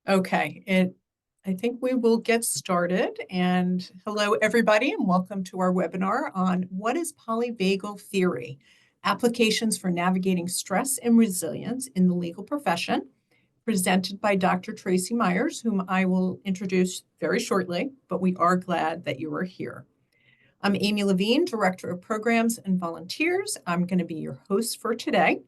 Okay, I think we will get started. And hello, everybody, and welcome to our webinar on what is polyvagal theory, applications for navigating stress and resilience in the legal profession, presented by Dr. Tracey Meyers, whom I will introduce very shortly, but we are glad that you are here. I'm Amy Levine, Director of Programs and Volunteers. I'm going to be your host for today.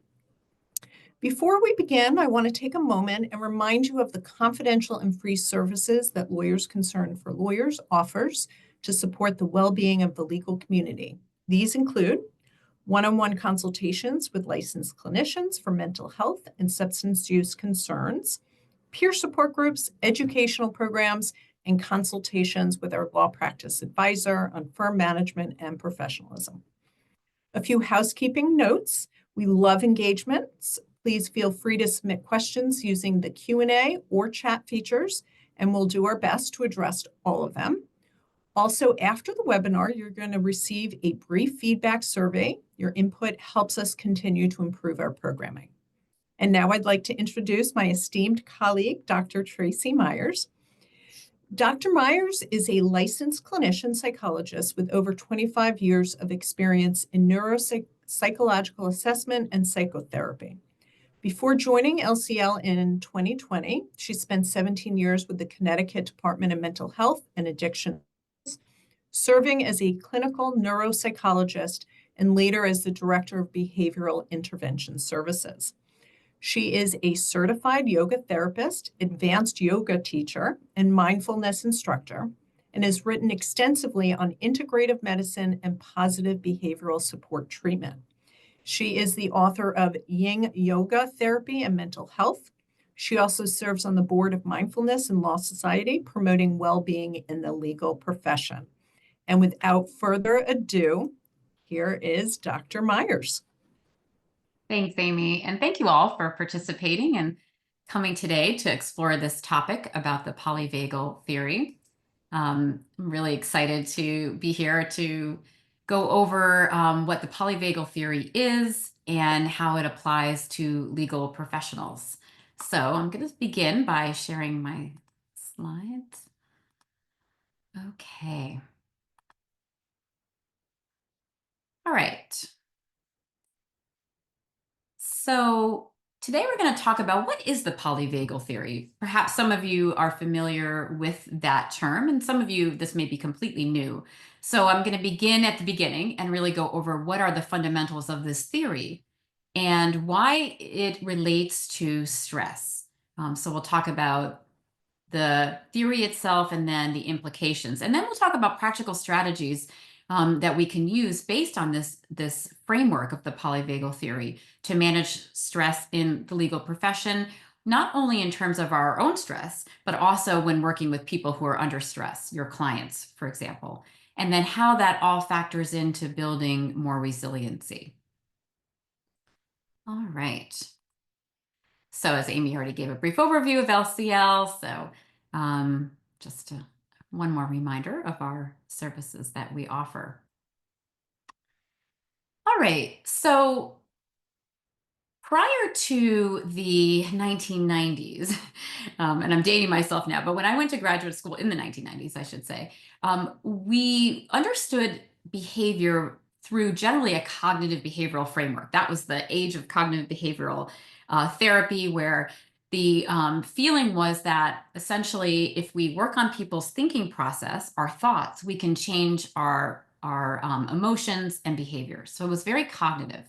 Before we begin, I want to take a moment and remind you of the confidential and free services that Lawyers Concerned for Lawyers offers to support the well-being of the legal community. These include one-on-one consultations with licensed clinicians for mental health and substance use concerns, peer support groups, educational programs, and consultations with our law practice advisor on firm management and professionalism. A few housekeeping notes. We love engagements. Please feel free to submit questions using the Q&A or chat features, and we'll do our best to address all of them. Also, after the webinar, you're going to receive a brief feedback survey. Your input helps us continue to improve our programming. And now I'd like to introduce my esteemed colleague, Dr. Tracey Meyers. Dr. Meyers is a licensed clinician psychologist with over 25 years of experience in neuropsychological assessment and psychotherapy. Before joining LCL in 2020, she spent 17 years with the Connecticut Department of Mental Health and Addiction, serving as a clinical neuropsychologist and later as the Director of Behavioral Intervention Services. She is a certified yoga therapist, advanced yoga teacher, and mindfulness instructor, and has written extensively on integrative medicine and positive behavioral support treatment. She is the author of Yin Yoga Therapy and Mental Health. She also serves on the board of Mindfulness and Law Society, promoting well-being in the legal profession. And without further ado, here is Dr. Meyers. Thanks, Amy, and thank you all for participating and coming today to explore this topic about the polyvagal theory. I'm really excited to be here to go over what the polyvagal theory is and how it applies to legal professionals. So I'm going to begin by sharing my slides. Okay. All right. So today we're going to talk about what is the polyvagal theory. Perhaps some of you are familiar with that term, and some of you, this may be completely new. So I'm going to begin at the beginning and really go over what are the fundamentals of this theory and why it relates to stress. So we'll talk about the theory itself and then the implications. And then we'll talk about practical strategies that we can use based on this framework of the polyvagal theory to manage stress in the legal profession, not only in terms of our own stress, but also when working with people who are under stress, your clients, for example, and then how that all factors into building more resiliency. All right. So as Amy already gave a brief overview of LCL, so just one more reminder of our services that we offer. All right, so prior to the 1990s, and I'm dating myself now, but when I went to graduate school in the 1990s, I should say, we understood behavior through generally a cognitive behavioral framework. That was the age of cognitive behavioral therapy, where the feeling was that essentially if we work on people's thinking process, our thoughts, we can change our emotions and behaviors. So it was very cognitive.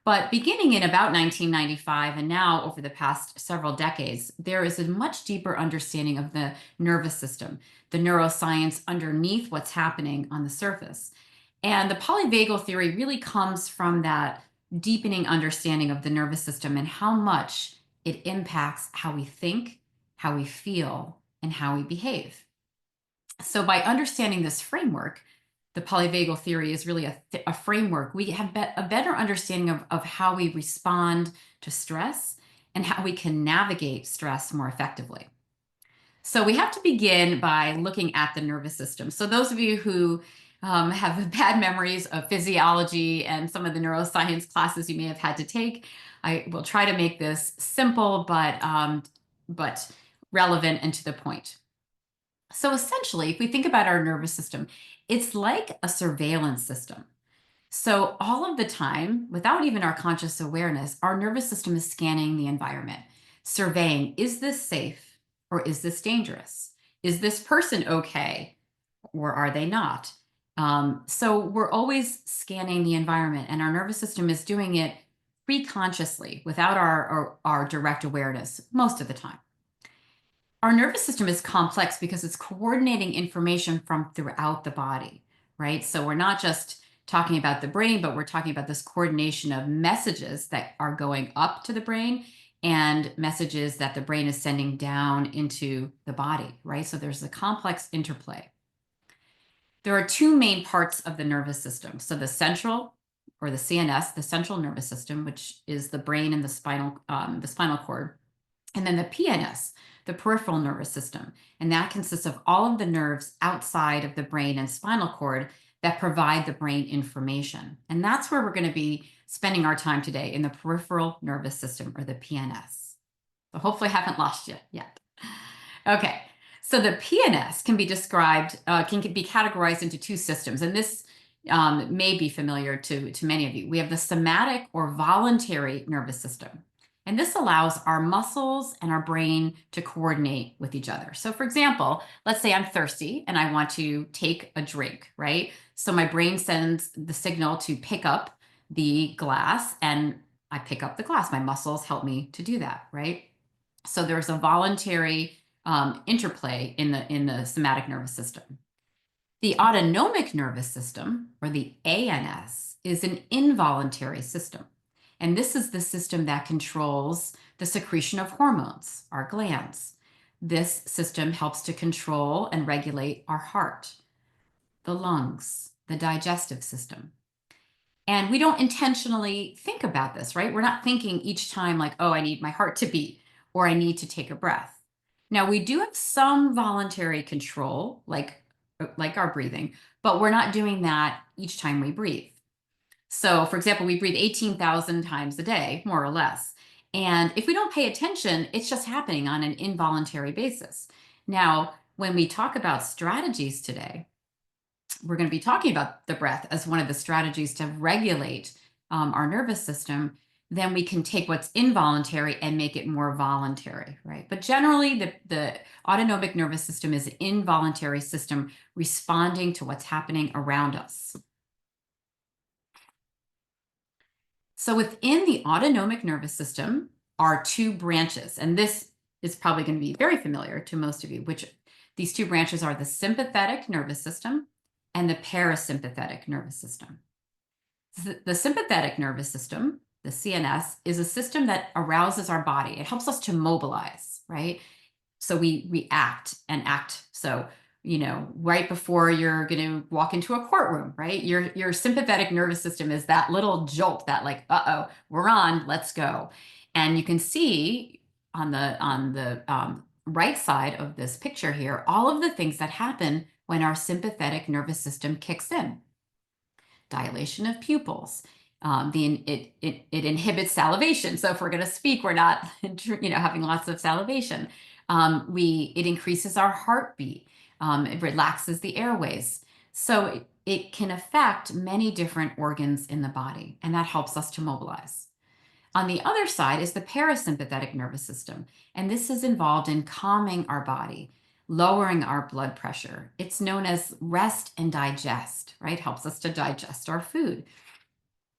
But beginning in about 1995 and now over the past several decades, there is a much deeper understanding of the nervous system, the neuroscience underneath what's happening on the surface. And the polyvagal theory really comes from that deepening understanding of the nervous system and how much it impacts how we think, how we feel, and how we behave. So by understanding this framework, the polyvagal theory is really a framework. We have a better understanding of how we respond to stress and how we can navigate stress more effectively. So we have to begin by looking at the nervous system. So those of you who have bad memories of physiology and some of the neuroscience classes you may have had to take, I will try to make this simple, but relevant and to the point. So essentially, if we think about our nervous system, it's like a surveillance system. So all of the time, without even our conscious awareness, our nervous system is scanning the environment, surveying, is this safe or is this dangerous? Is this person okay or are they not? So we're always scanning the environment, and our nervous system is doing it pre-consciously without our direct awareness most of the time. Our nervous system is complex because it's coordinating information from throughout the body, right? So we're not just talking about the brain, but we're talking about this coordination of messages that are going up to the brain and messages that the brain is sending down into the body, right? So there's a complex interplay. There are two main parts of the nervous system. So the central, or the CNS, the central nervous system, which is the brain and the spinal cord, and then the PNS, the peripheral nervous system. And that consists of all of the nerves outside of the brain and spinal cord that provide the brain information. And that's where we're going to be spending our time today, in the peripheral nervous system, or the PNS. So hopefully I haven't lost you yet. Okay, so the PNS can be described, can be categorized into two systems, and this may be familiar to many of you. We have the somatic or voluntary nervous system. And this allows our muscles and our brain to coordinate with each other. So for example, let's say I'm thirsty and I want to take a drink, right? So my brain sends the signal to pick up the glass, and I pick up the glass. My muscles help me to do that, right? So there's a voluntary interplay in the somatic nervous system. The autonomic nervous system, or the ANS, is an involuntary system. And this is the system that controls the secretion of hormones, our glands. This system helps to control and regulate our heart, the lungs, the digestive system. And we don't intentionally think about this, right? We're not thinking each time like, oh, I need my heart to beat, or I need to take a breath. Now, we do have some voluntary control, like our breathing, but we're not doing that each time we breathe. So, for example, we breathe 18,000 times a day, more or less. And if we don't pay attention, it's just happening on an involuntary basis. Now, when we talk about strategies today, we're going to be talking about the breath as one of the strategies to regulate our nervous system. Then we can take what's involuntary and make it more voluntary, right? But generally, the autonomic nervous system is an involuntary system responding to what's happening around us. So within the autonomic nervous system are two branches, and this is probably going to be very familiar to most of you, which these two branches are the sympathetic nervous system and the parasympathetic nervous system. The sympathetic nervous system, the CNS, is a system that arouses our body. It helps us to mobilize, right? So we react and act. So, right before you're going to walk into a courtroom, right? Your sympathetic nervous system is that little jolt that like, uh-oh, we're on, let's go. And you can see on the right side of this picture here, all of the things that happen when our sympathetic nervous system kicks in. Dilation of pupils. It inhibits salivation. So if we're going to speak, we're not, having lots of salivation. It increases our heartbeat. It relaxes the airways. So it can affect many different organs in the body, and that helps us to mobilize. On the other side is the parasympathetic nervous system, and this is involved in calming our body, lowering our blood pressure. It's known as rest and digest, right? Helps us to digest our food.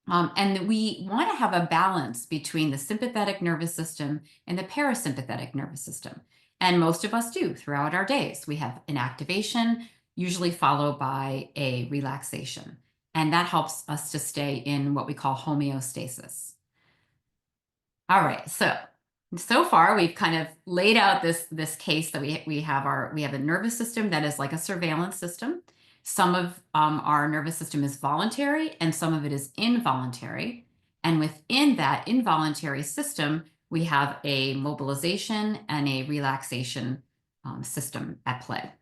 And we want to have a balance between the sympathetic nervous system and the parasympathetic nervous system. And most of us do throughout our days. We have an activation, usually followed by a relaxation. And that helps us to stay in what we call homeostasis. All right, so far we've kind of laid out this case that we have a nervous system that is like a surveillance system. Some of our nervous system is voluntary and some of it is involuntary. And within that involuntary system, we have a mobilization and a relaxation system at play.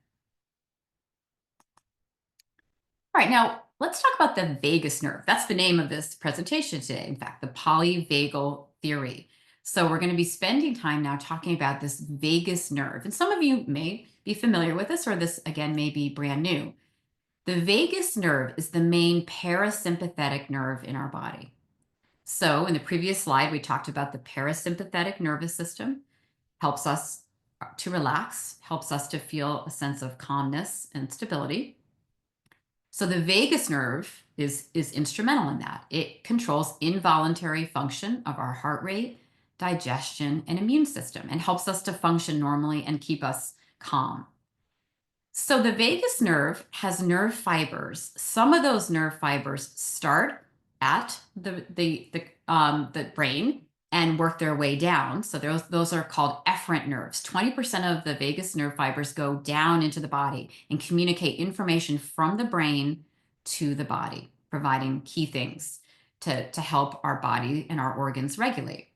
All right, now let's talk about the vagus nerve. That's the name of this presentation today, in fact, the polyvagal theory. So we're going to be spending time now talking about this vagus nerve. And some of you may be familiar with this, or this, again, may be brand new. The vagus nerve is the main parasympathetic nerve in our body. So in the previous slide, we talked about the parasympathetic nervous system, helps us to relax, helps us to feel a sense of calmness and stability. So the vagus nerve is instrumental in that. It controls involuntary function of our heart rate, digestion, and immune system, and helps us to function normally and keep us calm. So the vagus nerve has nerve fibers. Some of those nerve fibers start at the brain and work their way down. So those are called efferent nerves. 20% of the vagus nerve fibers go down into the body and communicate information from the brain to the body, providing key things to help our body and our organs regulate.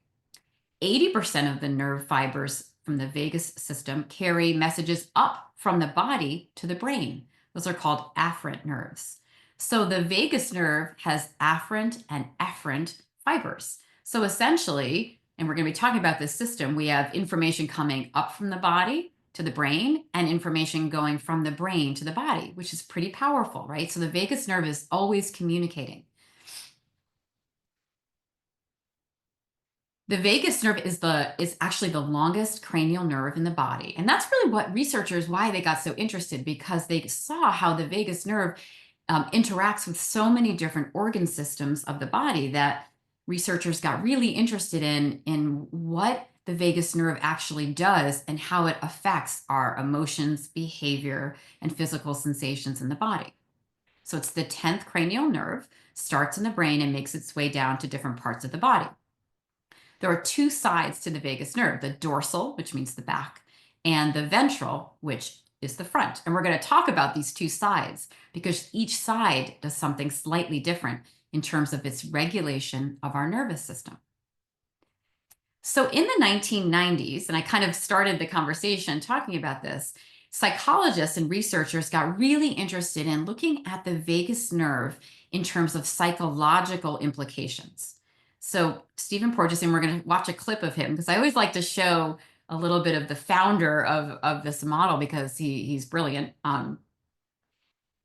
80% of the nerve fibers from the vagus system carry messages up from the body to the brain. Those are called afferent nerves. So the vagus nerve has afferent and efferent fibers. So essentially, and we're going to be talking about this system, we have information coming up from the body to the brain and information going from the brain to the body, which is pretty powerful, right? So the vagus nerve is always communicating. The vagus nerve is actually the longest cranial nerve in the body. And that's really what researchers, why they got so interested, because they saw how the vagus nerve interacts with so many different organ systems of the body that researchers got really interested in what the vagus nerve actually does and how it affects our emotions, behavior, and physical sensations in the body. So it's the 10th cranial nerve, starts in the brain and makes its way down to different parts of the body. There are two sides to the vagus nerve, the dorsal, which means the back, and the ventral, which is the front. And we're going to talk about these two sides because each side does something slightly different in terms of its regulation of our nervous system. So in the 1990s, and I kind of started the conversation talking about this, psychologists and researchers got really interested in looking at the vagus nerve in terms of psychological implications. So Stephen Porges, and we're going to watch a clip of him because I always like to show a little bit of the founder of this model because he's brilliant.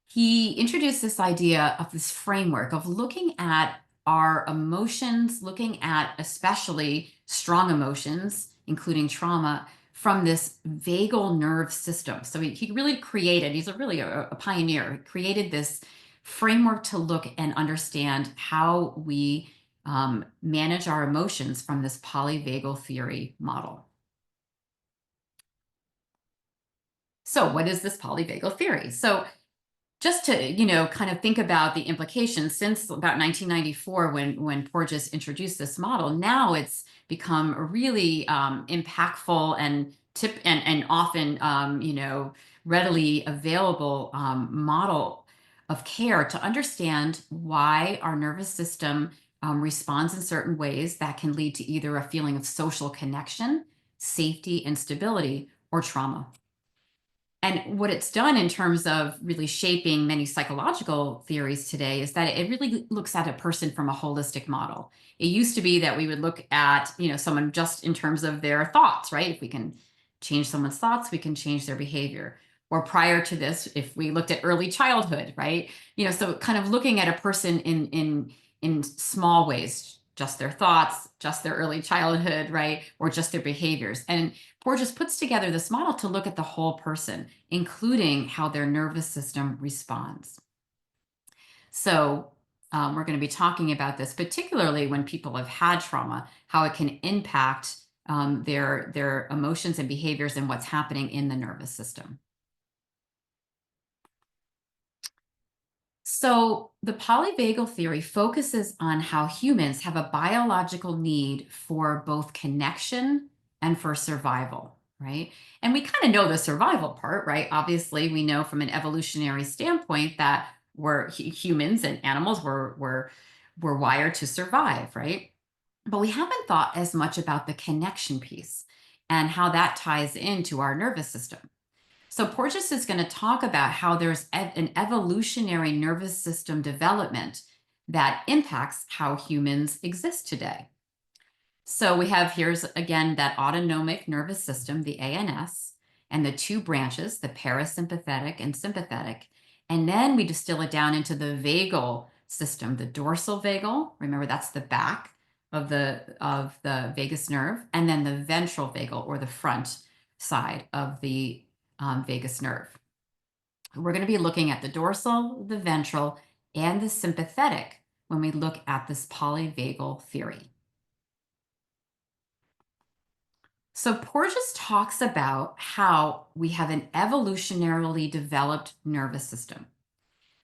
He introduced this idea of this framework of looking at our emotions, looking at especially strong emotions, including trauma, from this vagal nerve system. So he really created, he's really a pioneer, he created this framework to look and understand how we manage our emotions from this polyvagal theory model. So what is this polyvagal theory? So just to, kind of think about the implications since about 1994 when Porges introduced this model, now it's become a really impactful and often, readily available model of care to understand why our nervous system responds in certain ways that can lead to either a feeling of social connection, safety, and stability, or trauma. And what it's done in terms of really shaping many psychological theories today is that it really looks at a person from a holistic model. It used to be that we would look at, someone just in terms of their thoughts, right? If we can change someone's thoughts, we can change their behavior. Or prior to this, if we looked at early childhood, right? So kind of looking at a person in small ways, just their thoughts, just their early childhood, right? Or just their behaviors. And Porges puts together this model to look at the whole person, including how their nervous system responds. So we're going to be talking about this, particularly when people have had trauma, how it can impact their emotions and behaviors and what's happening in the nervous system. So the polyvagal theory focuses on how humans have a biological need for both connection and for survival, right? And we kind of know the survival part, right? Obviously, we know from an evolutionary standpoint that humans and animals were wired to survive, right? But we haven't thought as much about the connection piece and how that ties into our nervous system. So Porges is going to talk about how there's an evolutionary nervous system development that impacts how humans exist today. So we have here's again that autonomic nervous system, the ANS, and the two branches, the parasympathetic and sympathetic. And then we distill it down into the vagal system, the dorsal vagal. Remember, that's the back of the vagus nerve, and then the ventral vagal, or the front side of the vagus nerve. We're going to be looking at the dorsal, the ventral, and the sympathetic when we look at this polyvagal theory. So Porges talks about how we have an evolutionarily developed nervous system.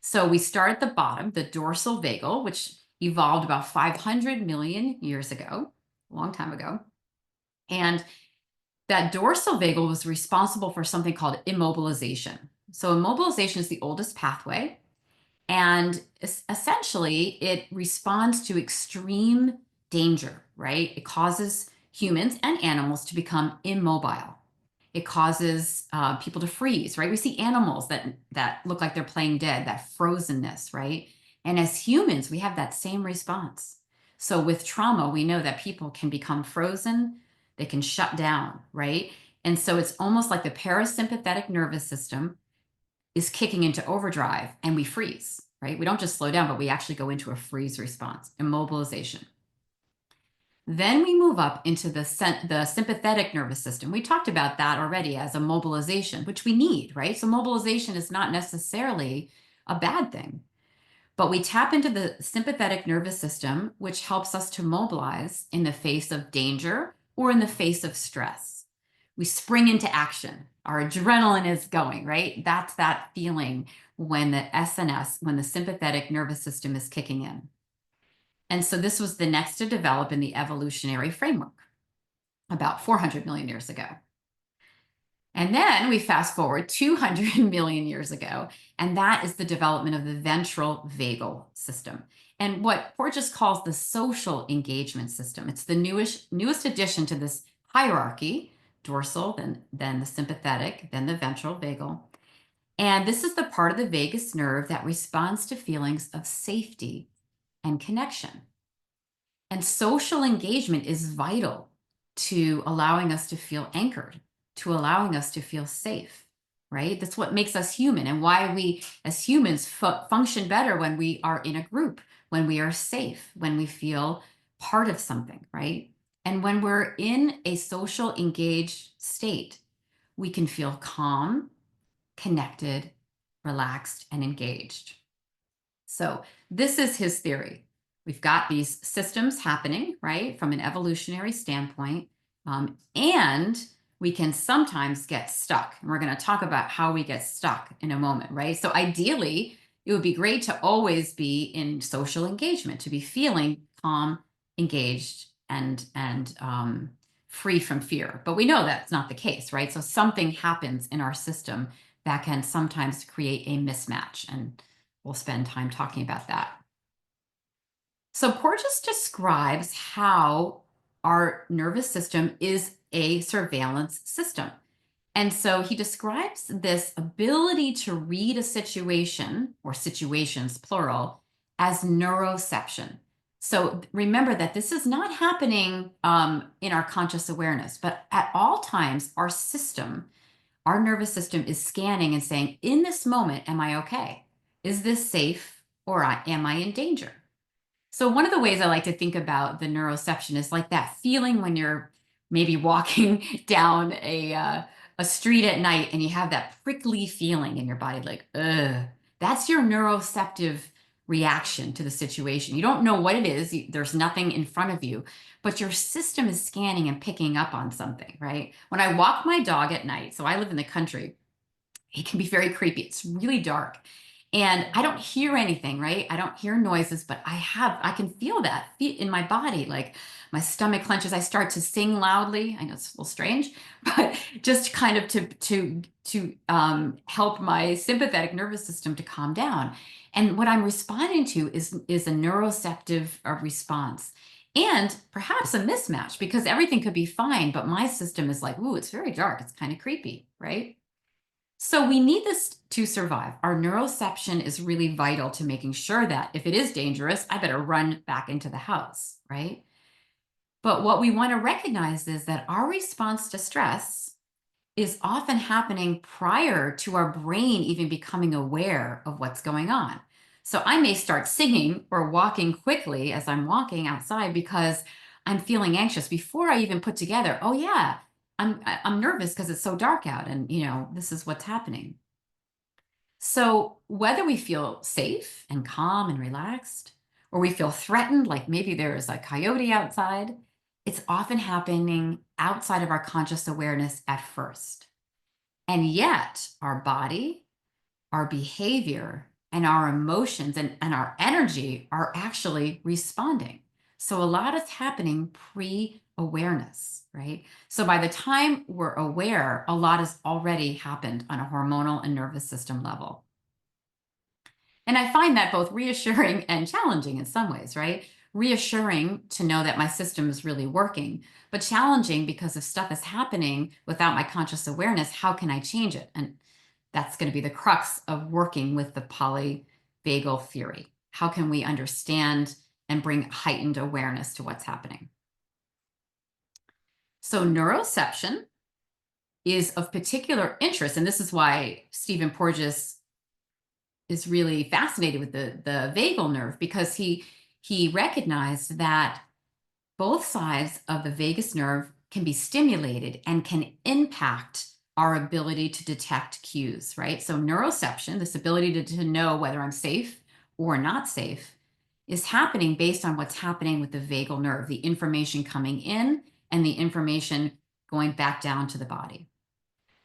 So we start at the bottom, the dorsal vagal, which evolved about 500 million years ago, a long time ago. And that dorsal vagal was responsible for something called immobilization. So immobilization is the oldest pathway. And essentially, it responds to extreme danger, right? It causes humans and animals to become immobile. It causes people to freeze, right? We see animals that look like they're playing dead, that frozenness, right? And as humans, we have that same response. So with trauma, we know that people can become frozen, they can shut down, right? And so it's almost like the parasympathetic nervous system is kicking into overdrive and we freeze, right? We don't just slow down, but we actually go into a freeze response, immobilization. Then we move up into the sympathetic nervous system. We talked about that already as a mobilization, which we need, right? So mobilization is not necessarily a bad thing, but we tap into the sympathetic nervous system, which helps us to mobilize in the face of danger or in the face of stress. We spring into action. Our adrenaline is going, right? That's that feeling when the SNS, when the sympathetic nervous system is kicking in. And so this was the next to develop in the evolutionary framework about 400 million years ago. And then we fast forward 200 million years ago, and that is the development of the ventral vagal system. And what Porges calls the social engagement system. It's the newest addition to this hierarchy, dorsal, then the sympathetic, then the ventral vagal. And this is the part of the vagus nerve that responds to feelings of safety and connection. And social engagement is vital to allowing us to feel anchored, to allowing us to feel safe, right? That's what makes us human and why we as humans function better when we are in a group, when we are safe, when we feel part of something, right? And when we're in a social engaged state, we can feel calm, connected, relaxed, and engaged. So this is his theory. We've got these systems happening, right, from an evolutionary standpoint, and we can sometimes get stuck. And we're going to talk about how we get stuck in a moment, right? So ideally, it would be great to always be in social engagement, to be feeling calm, engaged, and free from fear. But we know that's not the case, right? So something happens in our system that can sometimes create a mismatch, and we'll spend time talking about that. So Porges describes how our nervous system is a surveillance system. And so he describes this ability to read a situation, or situations, plural, as neuroception. So remember that this is not happening in our conscious awareness, but at all times, our nervous system is scanning and saying, in this moment, am I okay? Is this safe, or am I in danger? So one of the ways I like to think about the neuroception is like that feeling when you're maybe walking down a street at night and you have that prickly feeling in your body, like, ugh. That's your neuroceptive reaction to the situation. You don't know what it is. There's nothing in front of you, but your system is scanning and picking up on something, right? When I walk my dog at night, so I live in the country, it can be very creepy. It's really dark. And I don't hear anything, right? I don't hear noises, but I can feel that in my body. Like my stomach clenches. I start to sing loudly. I know it's a little strange, but just kind of to help my sympathetic nervous system to calm down. And what I'm responding to is a neuroceptive response. And perhaps a mismatch, because everything could be fine, but my system is like, ooh, it's very dark. It's kind of creepy, right? So we need this to survive. Our neuroception is really vital to making sure that if it is dangerous, I better run back into the house, right? But what we want to recognize is that our response to stress is often happening prior to our brain even becoming aware of what's going on. So I may start singing or walking quickly as I'm walking outside because I'm feeling anxious before I even put together, oh yeah, I'm nervous because it's so dark out and this is what's happening. So whether we feel safe and calm and relaxed, or we feel threatened, like maybe there is a coyote outside, it's often happening outside of our conscious awareness at first. And yet, our body, our behavior, and our emotions and our energy are actually responding. So, a lot is happening pre awareness, right? So, by the time we're aware, a lot has already happened on a hormonal and nervous system level. And I find that both reassuring and challenging in some ways, right? Reassuring to know that my system is really working, but challenging because if stuff is happening without my conscious awareness, how can I change it? And that's going to be the crux of working with the polyvagal theory. How can we understand and bring heightened awareness to what's happening? So, neuroception is of particular interest, and this is why Stephen Porges is really fascinated with the vagal nerve because he recognized that both sides of the vagus nerve can be stimulated and can impact our ability to detect cues, right? So neuroception, this ability to know whether I'm safe or not safe, is happening based on what's happening with the vagal nerve, the information coming in and the information going back down to the body.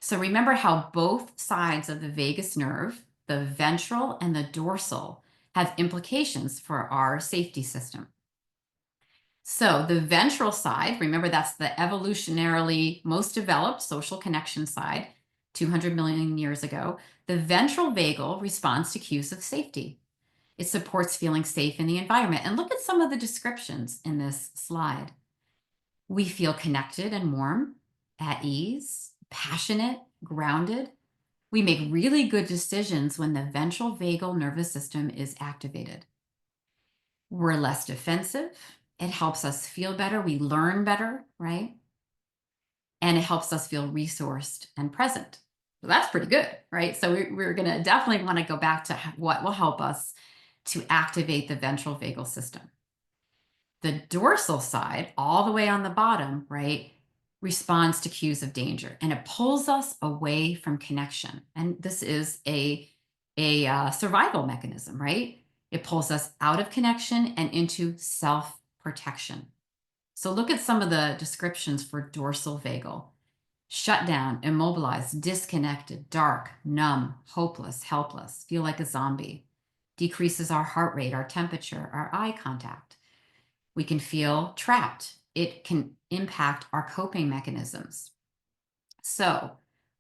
So remember how both sides of the vagus nerve, the ventral and the dorsal, have implications for our safety system. So the ventral side, remember that's the evolutionarily most developed social connection side, 200 million years ago. The ventral vagal responds to cues of safety. It supports feeling safe in the environment. And look at some of the descriptions in this slide. We feel connected and warm, at ease, passionate, grounded. We make really good decisions when the ventral vagal nervous system is activated. We're less defensive. It helps us feel better. We learn better, right? And it helps us feel resourced and present. So that's pretty good, right? So we're going to definitely want to go back to what will help us to activate the ventral vagal system. The dorsal side, all the way on the bottom, right, responds to cues of danger and it pulls us away from connection. And this is a survival mechanism, right? It pulls us out of connection and into self protection. So look at some of the descriptions for dorsal vagal: shut down, immobilized, disconnected, dark, numb, hopeless, helpless, feel like a zombie, decreases our heart rate, our temperature, our eye contact. We can feel trapped. It can impact our coping mechanisms. So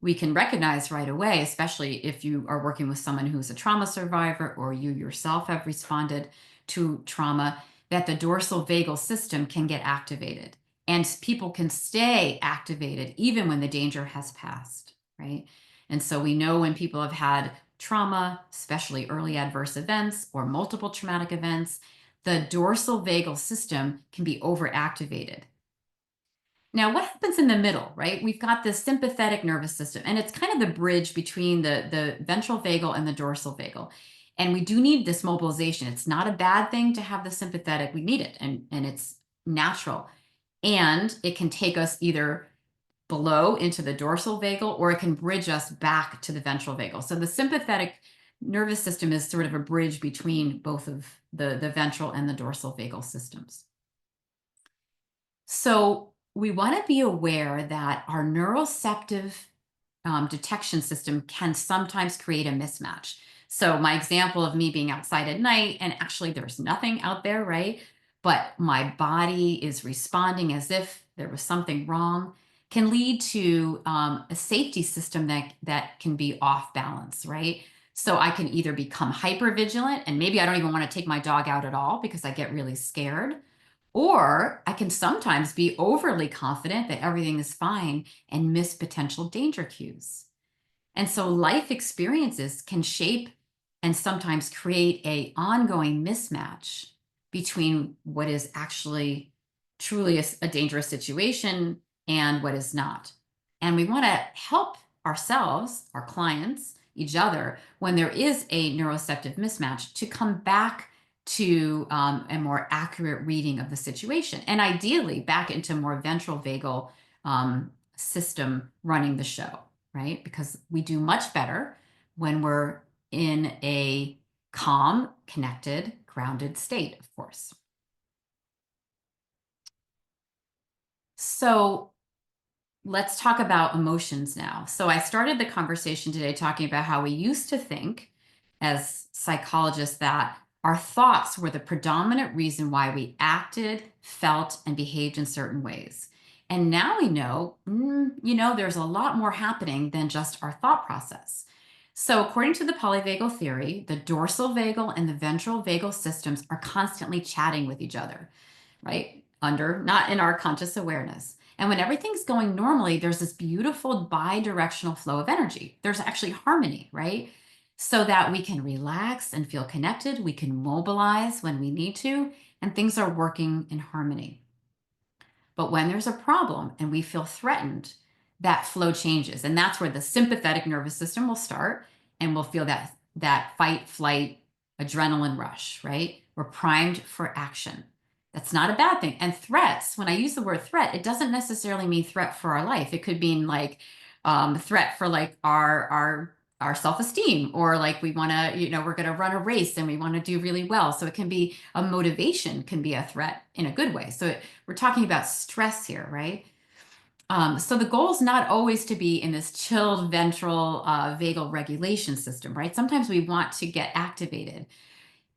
we can recognize right away, especially if you are working with someone who's a trauma survivor or you yourself have responded to trauma, that the dorsal vagal system can get activated and people can stay activated even when the danger has passed, right? And so we know when people have had trauma, especially early adverse events or multiple traumatic events, the dorsal vagal system can be overactivated. Now, what happens in the middle, right? We've got this sympathetic nervous system, and it's kind of the bridge between the ventral vagal and the dorsal vagal. And we do need this mobilization. It's not a bad thing to have the sympathetic. We need it, and it's natural. And it can take us either below into the dorsal vagal, or it can bridge us back to the ventral vagal. So the sympathetic nervous system is sort of a bridge between both of the ventral and the dorsal vagal systems. So we want to be aware that our neuroceptive detection system can sometimes create a mismatch. So my example of me being outside at night and actually there's nothing out there, right? But my body is responding as if there was something wrong can lead to a safety system that can be off balance, right? So I can either become hyper vigilant and maybe I don't even want to take my dog out at all because I get really scared. Or I can sometimes be overly confident that everything is fine and miss potential danger cues. And so life experiences can shape and sometimes create a ongoing mismatch between what is actually truly a dangerous situation and what is not. And we want to help ourselves, our clients, each other, when there is a neuroceptive mismatch, to come back to a more accurate reading of the situation, and ideally back into more ventral vagal system running the show, right? Because we do much better when we're in a calm, connected, grounded state, of course. So let's talk about emotions now. So I started the conversation today talking about how we used to think as psychologists that our thoughts were the predominant reason why we acted, felt, and behaved in certain ways. And now we know, there's a lot more happening than just our thought process. So, according to the polyvagal theory, the dorsal vagal and the ventral vagal systems are constantly chatting with each other, right? Not in our conscious awareness. And when everything's going normally, there's this beautiful bi-directional flow of energy. There's actually harmony, right? So that we can relax and feel connected. We can mobilize when we need to, and things are working in harmony. But when there's a problem and we feel threatened, that flow changes. And that's where the sympathetic nervous system will start, and we'll feel that fight, flight, adrenaline rush, right? We're primed for action. That's not a bad thing. And threats, when I use the word threat, it doesn't necessarily mean threat for our life. It could mean like threat for like our self-esteem, or like we want to, we're going to run a race and we want to do really well. So it can be a motivation, can be a threat in a good way. So we're talking about stress here, right? So the goal is not always to be in this chilled ventral vagal regulation system, right? Sometimes we want to get activated.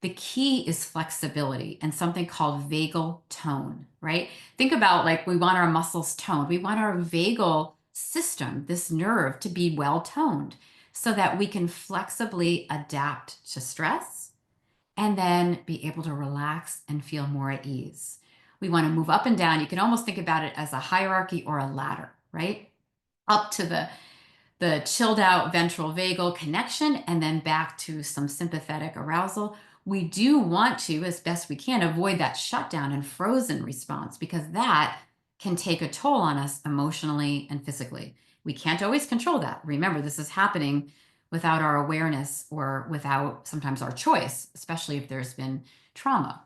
The key is flexibility and something called vagal tone, right? Think about, like, we want our muscles toned. We want our vagal system, this nerve, to be well toned so that we can flexibly adapt to stress and then be able to relax and feel more at ease. We want to move up and down. You can almost think about it as a hierarchy or a ladder, right? Up to the chilled out ventral vagal connection, and then back to some sympathetic arousal. We do want to, as best we can, avoid that shutdown and frozen response, because that can take a toll on us emotionally and physically. We can't always control that. Remember, this is happening without our awareness or without sometimes our choice, especially if there's been trauma.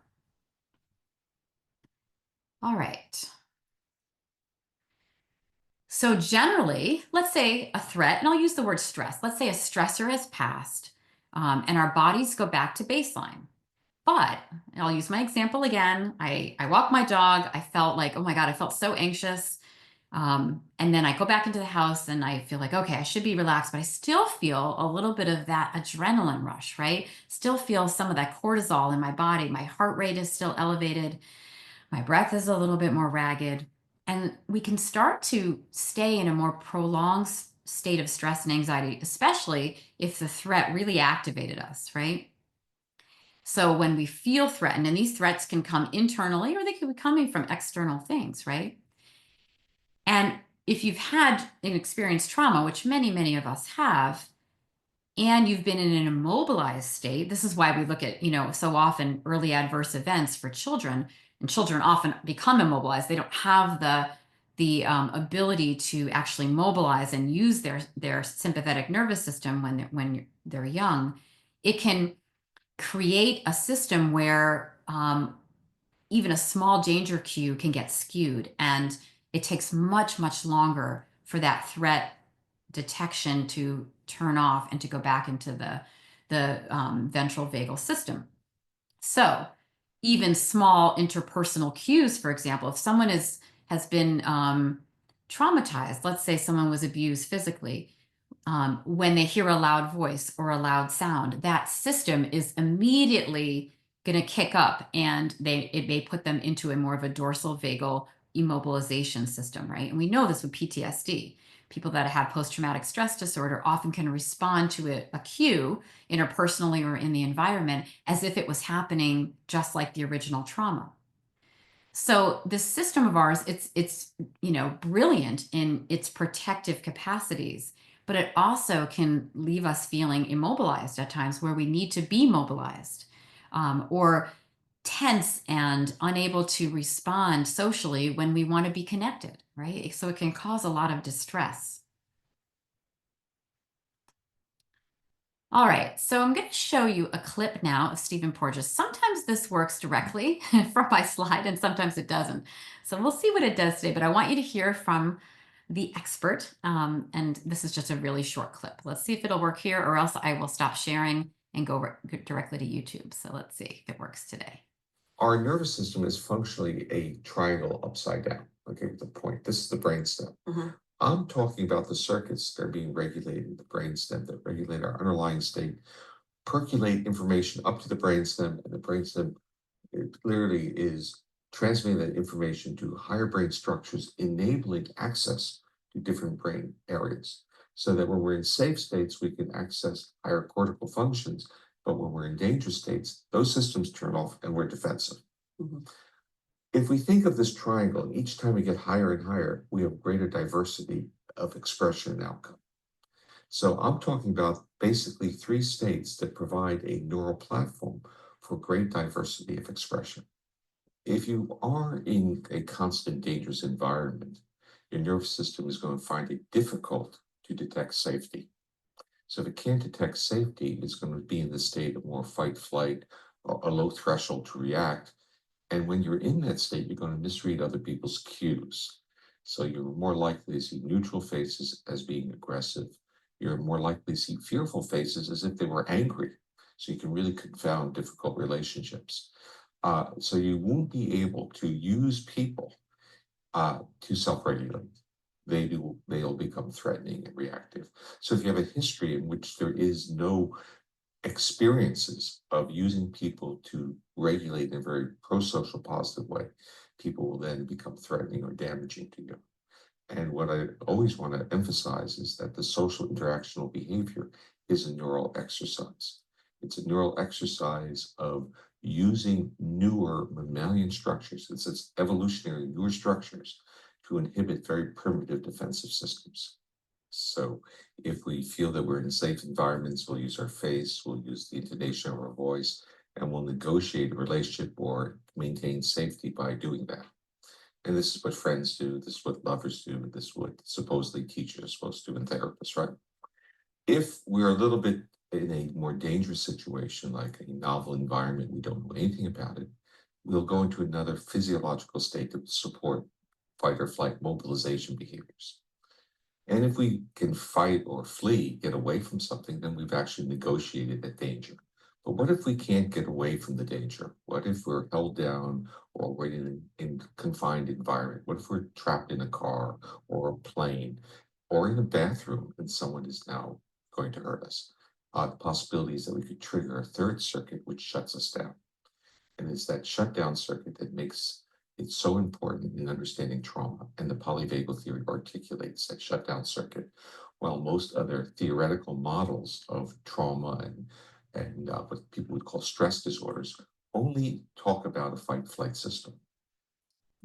All right. So generally, let's say a threat, and I'll use the word stress. Let's say a stressor has passed, and our bodies go back to baseline. But I'll use my example again. I walk my dog. I felt like, oh my God, I felt so anxious. And then I go back into the house and I feel like, okay, I should be relaxed, but I still feel a little bit of that adrenaline rush, right? Still feel some of that cortisol in my body. My heart rate is still elevated. My breath is a little bit more ragged. And we can start to stay in a more prolonged state of stress and anxiety, especially if the threat really activated us, right? So when we feel threatened, and these threats can come internally or they can be coming from external things, right? And if you've had an experienced trauma, which many, many of us have, and you've been in an immobilized state, this is why we look at, so often early adverse events for children, and children often become immobilized. They don't have the ability to actually mobilize and use their sympathetic nervous system when they're young. It can create a system where even a small danger cue can get skewed, and it takes much, much longer for that threat detection to turn off and to go back into the ventral vagal system. So even small interpersonal cues, for example, if someone has been traumatized, let's say someone was abused physically, when they hear a loud voice or a loud sound, that system is immediately going to kick up, and it may put them into a more of a dorsal vagal immobilization system, right? And we know this with PTSD. People that have post-traumatic stress disorder often can respond to a cue interpersonally or in the environment as if it was happening just like the original trauma. So this system of ours, it's brilliant in its protective capacities, but it also can leave us feeling immobilized at times where we need to be mobilized, or tense and unable to respond socially when we want to be connected, right? So it can cause a lot of distress. All right, so I'm going to show you a clip now of Stephen Porges. Sometimes this works directly from my slide and sometimes it doesn't. So we'll see what it does today, but I want you to hear from the expert. And this is just a really short clip. Let's see if it'll work here, or else I will stop sharing and go directly to YouTube. So let's see if it works today. Our nervous system is functionally a triangle upside down. Okay, the point. This is the brainstem. I'm talking about the circuits that are being regulated in the brainstem that regulate our underlying state, percolate information up to the brainstem, and the brainstem, it clearly is transmitting that information to higher brain structures, enabling access to different brain areas. So that when we're in safe states, we can access higher cortical functions. But when we're in dangerous states, those systems turn off and we're defensive. If we think of this triangle, each time we get higher and higher, we have greater diversity of expression and outcome. So I'm talking about basically 3 states that provide a neural platform for great diversity of expression. If you are in a constant dangerous environment, your nervous system is going to find it difficult to detect safety. So if it can't detect safety, it's going to be in the state of more fight, flight, or a low threshold to react. And when you're in that state, you're going to misread other people's cues. So you're more likely to see neutral faces as being aggressive. You're more likely to see fearful faces as if they were angry. So you can really confound difficult relationships. So you won't be able to use people to self-regulate. They'll become threatening and reactive. So if you have a history in which there is no experiences of using people to regulate in a very pro-social positive way, people will then become threatening or damaging to you. And what I always want to emphasize is that the social interactional behavior is a neural exercise. It's a neural exercise of using newer mammalian structures, it's evolutionary newer structures, to inhibit very primitive defensive systems. So if we feel that we're in safe environments, we'll use our face, we'll use the intonation of our voice, and we'll negotiate a relationship or maintain safety by doing that. And this is what friends do, this is what lovers do, this is what supposedly teachers are supposed to do and therapists, right? If we're a little bit in a more dangerous situation, like a novel environment, we don't know anything about it, we'll go into another physiological state that will support fight or flight mobilization behaviors. And if we can fight or flee, get away from something, then we've actually negotiated that danger. But what if we can't get away from the danger? What if we're held down or we're in a confined environment? What if we're trapped in a car or a plane or in a bathroom and someone is now going to hurt us? The possibility is that we could trigger a third circuit which shuts us down. And it's that shutdown circuit that makes it's so important in understanding trauma, and the polyvagal theory articulates that shutdown circuit, while most other theoretical models of trauma and what people would call stress disorders only talk about a fight-flight system.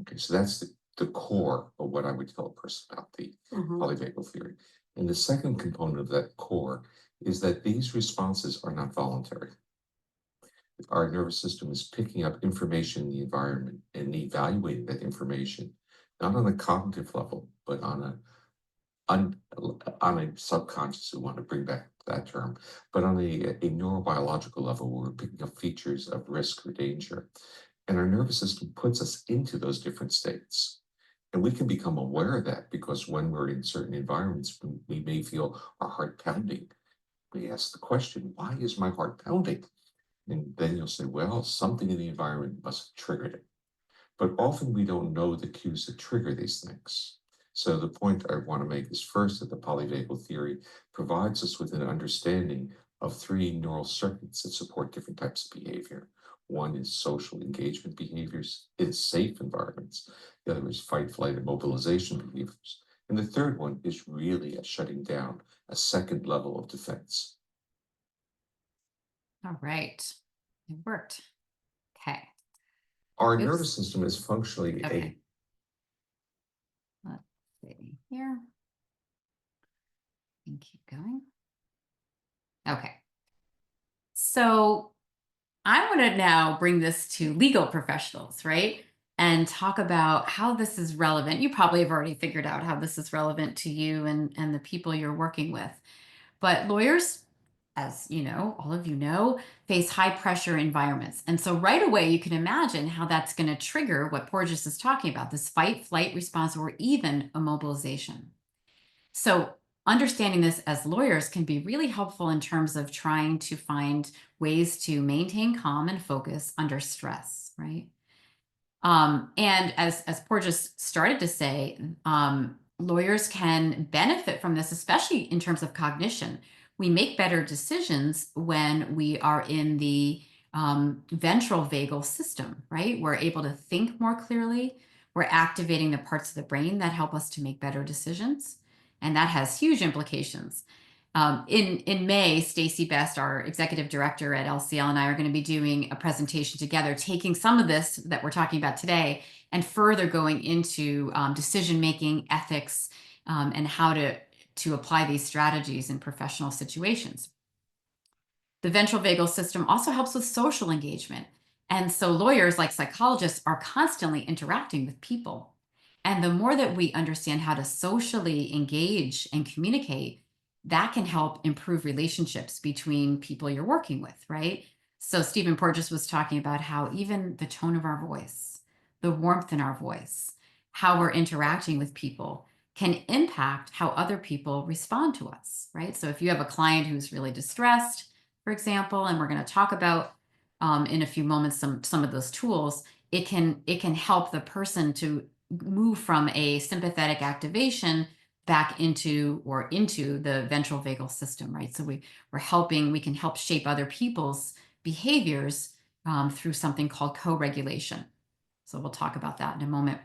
Okay, so that's the core of what I would tell a person about the polyvagal theory. And the second component of that core is that these responses are not voluntary. Our nervous system is picking up information in the environment and evaluating that information, not on a cognitive level, but on a subconscious, we want to bring back that term, but on a neurobiological level, where we're picking up features of risk or danger. And our nervous system puts us into those different states. And we can become aware of that because when we're in certain environments, we may feel our heart pounding. We ask the question, why is my heart pounding? And then you'll say, well, something in the environment must have triggered it. But often we don't know the cues that trigger these things. So the point I want to make is first that the polyvagal theory provides us with an understanding of 3 neural circuits that support different types of behavior. One is social engagement behaviors in safe environments. The other is fight, flight, and mobilization behaviors. And the third one is really a shutting down, a second level of defense. All right, it worked. Okay. Our Oops. nervous system is functionally Okay. Let's see here. And keep going. Okay. So I want to now bring this to legal professionals, right? And talk about how this is relevant. You probably have already figured out how this is relevant to you and the people you're working with. But lawyers, as you know, all of you know, face high pressure environments. And so right away, you can imagine how that's going to trigger what Porges is talking about, this fight, flight response, or even immobilization. So understanding this as lawyers can be really helpful in terms of trying to find ways to maintain calm and focus under stress, right? And as Porges started to say, lawyers can benefit from this, especially in terms of cognition. We make better decisions when we are in the ventral vagal system, right? We're able to think more clearly. We're activating the parts of the brain that help us to make better decisions. And that has huge implications. In May, Stacey Best, our executive director at LCL, and I are going to be doing a presentation together, taking some of this that we're talking about today and further going into decision-making, ethics, and how to apply these strategies in professional situations. The ventral vagal system also helps with social engagement. And so lawyers, like psychologists, are constantly interacting with people. And the more that we understand how to socially engage and communicate, that can help improve relationships between people you're working with, right? So Stephen Porges was talking about how even the tone of our voice, the warmth in our voice, how we're interacting with people can impact how other people respond to us, right? So if you have a client who's really distressed, for example, and we're going to talk about in a few moments some of those tools, it can help the person to move from a sympathetic activation back into the ventral vagal system, right? So we can help shape other people's behaviors through something called co-regulation. So we'll talk about that in a moment.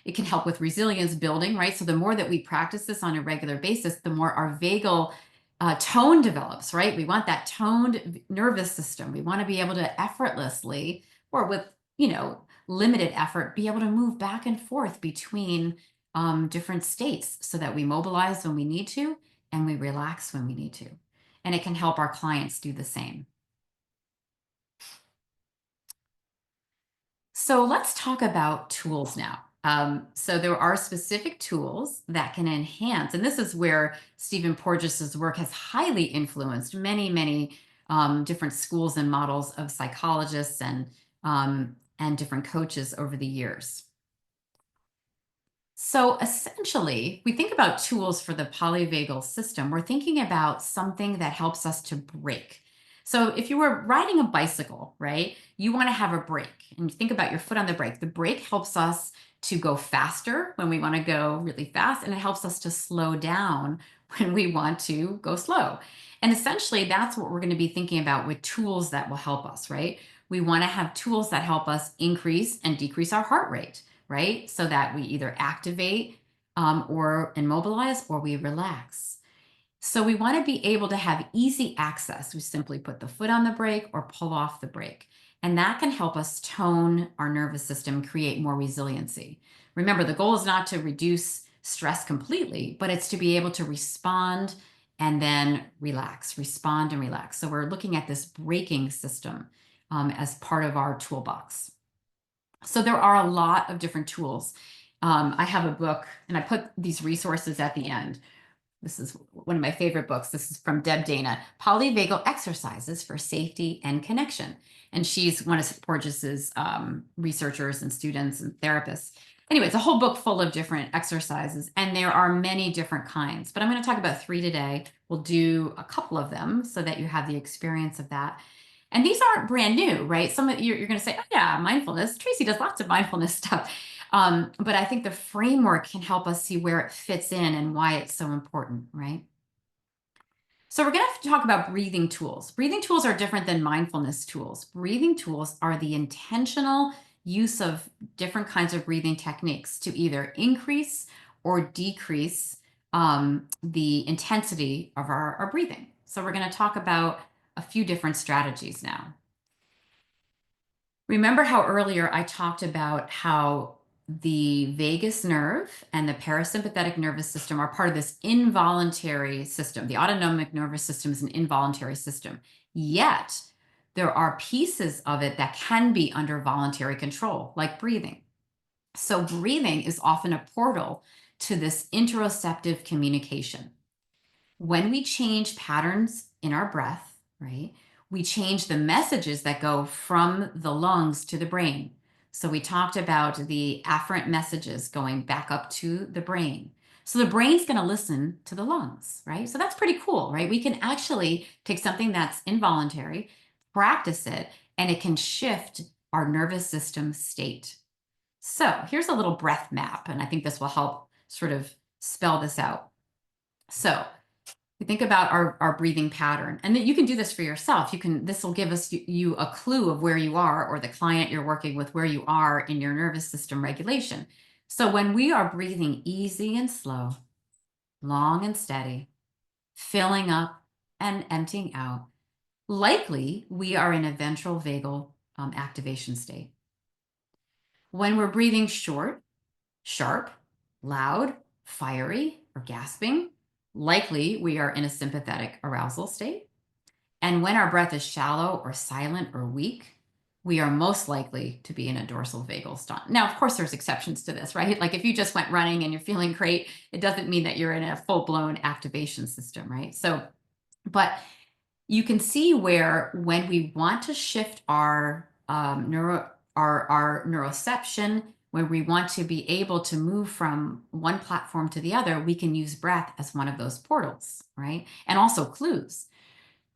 It can help with resilience building, right? So the more that we practice this on a regular basis, the more our vagal tone develops, right? We want that toned nervous system. We want to be able to effortlessly, or with, limited effort, be able to move back and forth between different states so that we mobilize when we need to and we relax when we need to. And it can help our clients do the same. So let's talk about tools now. So there are specific tools that can enhance, and this is where Stephen Porges's work has highly influenced many, many different schools and models of psychologists and different coaches over the years. So essentially, we think about tools for the polyvagal system. We're thinking about something that helps us to brake. So if you were riding a bicycle, right, you want to have a brake, and you think about your foot on the brake. The brake helps us to go faster when we want to go really fast, and it helps us to slow down when we want to go slow. And essentially, that's what we're going to be thinking about with tools that will help us, right? We want to have tools that help us increase and decrease our heart rate, right? So that we either activate or immobilize, or we relax. So we want to be able to have easy access. We simply put the foot on the brake or pull off the brake. And that can help us tone our nervous system, create more resiliency. Remember, the goal is not to reduce stress completely, but it's to be able to respond and then relax, respond and relax. So we're looking at this braking system as part of our toolbox. So there are a lot of different tools. I have a book, and I put these resources at the end. This is one of my favorite books. This is from Deb Dana, Polyvagal Exercises for Safety and Connection. And she's one of Porges's researchers and students and therapists. Anyway, it's a whole book full of different exercises, and there are many different kinds. But I'm going to talk about 3 today. We'll do a couple of them so that you have the experience of that. And these aren't brand new, right? Some of you're going to say, oh yeah, mindfulness. Tracey does lots of mindfulness stuff. But I think the framework can help us see where it fits in and why it's so important, right? So we're going to talk about breathing tools. Breathing tools are different than mindfulness tools. Breathing tools are the intentional use of different kinds of breathing techniques to either increase or decrease the intensity of our breathing. So we're going to talk about a few different strategies now. Remember how earlier I talked about how the vagus nerve and the parasympathetic nervous system are part of this involuntary system. The autonomic nervous system is an involuntary system. Yet, there are pieces of it that can be under voluntary control, like breathing. So breathing is often a portal to this interoceptive communication. When we change patterns in our breath, right, we change the messages that go from the lungs to the brain. So we talked about the afferent messages going back up to the brain. So the brain's going to listen to the lungs, right? So that's pretty cool, right? We can actually take something that's involuntary, practice it, and it can shift our nervous system state. So here's a little breath map, and I think this will help sort of spell this out. So we think about our breathing pattern, and that you can do this for yourself. This will give you a clue of where you are, or the client you're working with, where you are in your nervous system regulation. So when we are breathing easy and slow, long and steady, filling up and emptying out, likely we are in a ventral vagal activation state. When we're breathing short, sharp, loud, fiery, or gasping, likely we are in a sympathetic arousal state. And when our breath is shallow or silent or weak, we are most likely to be in a dorsal vagal state. Now, of course, there's exceptions to this, right? Like if you just went running and you're feeling great, it doesn't mean that you're in a full-blown activation system, right? So, but you can see where when we want to shift our neuroception, when we want to be able to move from one platform to the other, we can use breath as one of those portals, right? And also clues.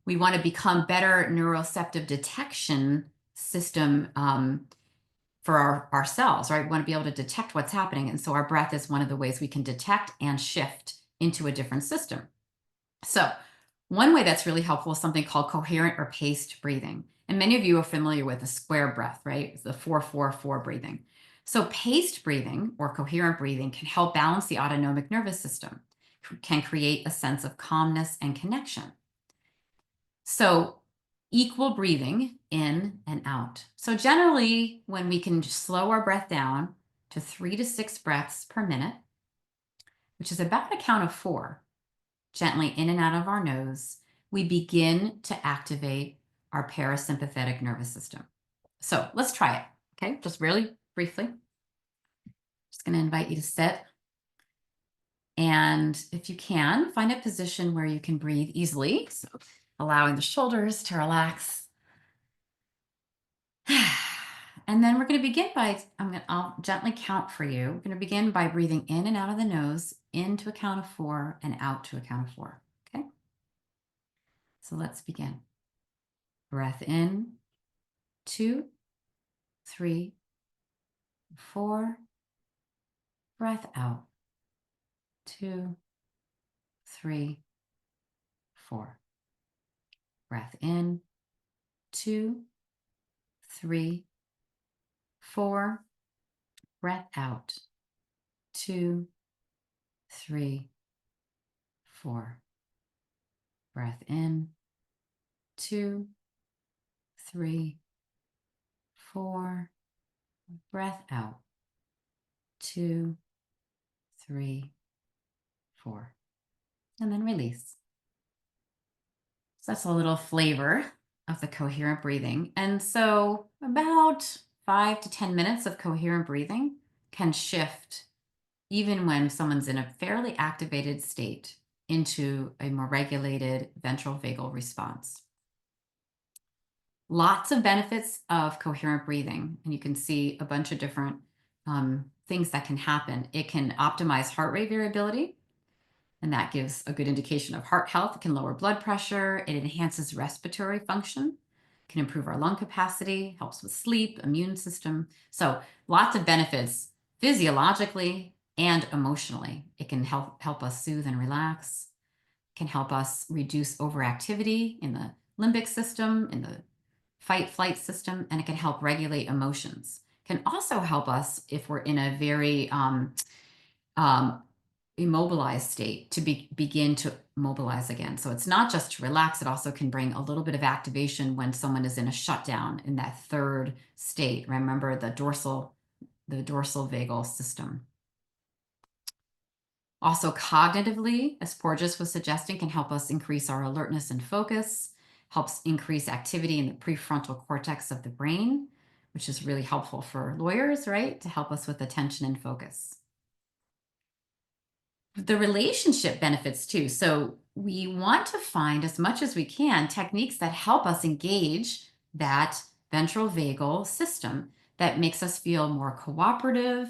We want to become better neuroceptive detection system for ourselves, right? We want to be able to detect what's happening. And so our breath is one of the ways we can detect and shift into a different system. So one way that's really helpful is something called coherent or paced breathing. And many of you are familiar with the square breath, right? It's the 4-4-4 breathing. So paced breathing or coherent breathing can help balance the autonomic nervous system, can create a sense of calmness and connection. So equal breathing in and out. So generally, when we can slow our breath down to 3 to 6 breaths per minute, which is about a count of 4, gently in and out of our nose, we begin to activate our parasympathetic nervous system. So let's try it, okay? Just really briefly. Just going to invite you to sit. And if you can, find a position where you can breathe easily. So allowing the shoulders to relax. And then we're going to begin by, I'll gently count for you. We're going to begin by breathing in and out of the nose, into a count of 4 and out to a count of 4. Okay. So let's begin. Breath in, 2, 3, 4. Breath out, 2, 3, 4. Breath in, 2, 3, 4. Breath out, 2, 3, 4. Breath in, 2, 3, 4. Breath out, 2, 3, 4. And then release. So that's a little flavor of the coherent breathing. And so about 5 to 10 minutes of coherent breathing can shift, even when someone's in a fairly activated state, into a more regulated ventral vagal response. Lots of benefits of coherent breathing, and you can see a bunch of different things that can happen. It can optimize heart rate variability, and that gives a good indication of heart health. It can lower blood pressure. It enhances respiratory function, can improve our lung capacity, helps with sleep, immune system. So lots of benefits physiologically and emotionally. It can help us soothe and relax, can help us reduce overactivity in the limbic system, in the fight-flight system, and it can help regulate emotions. Can also help us if we're in a very immobilized state to begin to mobilize again. So it's not just to relax, it also can bring a little bit of activation when someone is in a shutdown in that third state. Remember the dorsal vagal system. Also cognitively, as Porges was suggesting, can help us increase our alertness and focus, helps increase activity in the prefrontal cortex of the brain, which is really helpful for lawyers, right? To help us with attention and focus. The relationship benefits too. So we want to find, as much as we can, techniques that help us engage that ventral vagal system that makes us feel more cooperative,